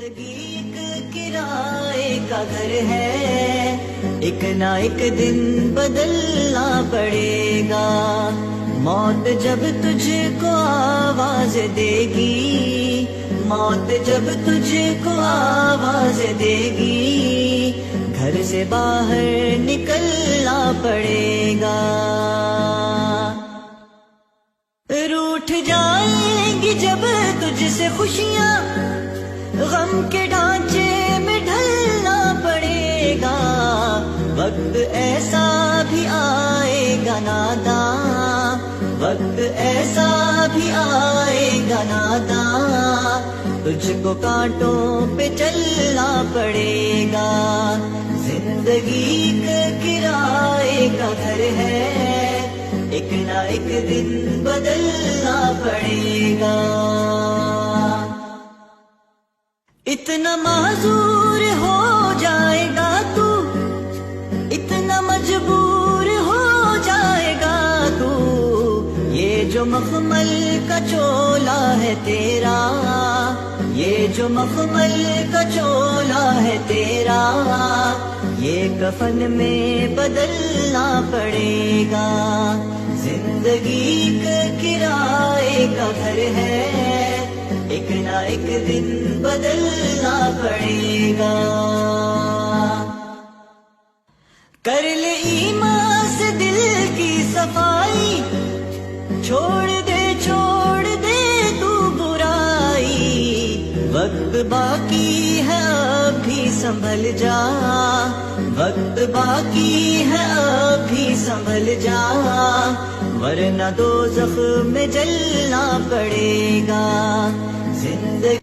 زندگی ایک کرائے کا گھر ہے، ایک نہ ایک دن بدلنا پڑے گا۔ موت جب تجھ کو آواز دے گی، موت جب تجھ کو آواز دے گی، گھر سے باہر نکلنا پڑے گا۔ روٹھ جائیں گی جب تجھ سے خوشیاں، غم کے ڈھانچے میں ڈھلنا پڑے گا۔ وقت ایسا بھی آئے گا ناداں، وقت ایسا بھی آئے گا ناداں، تجھ کو کانٹوں پہ چلنا پڑے گا۔ زندگی ایک کرائے کا گھر ہے، ایک نہ ایک دن بدلنا پڑے گا۔ اتنا معذور ہو جائے گا تو، اتنا مجبور ہو جائے گا تو، یہ جو مخمل کا چولا ہے تیرا، یہ جو مخمل کا چولا ہے تیرا، یہ کفن میں بدلنا پڑے گا۔ زندگی ایک کرائے کا گھر ہے، ایک نہ ایک دن بدلنا پڑے گا۔ کر لے ایمان سے دل کی صفائی، چھوڑ دے تو برائی، وقت باقی ہے اب بھی سنبھل جا، وقت باقی ہے اب بھی سنبھل جا، ورنہ دوزخ میں جلنا پڑے گا۔ زندگی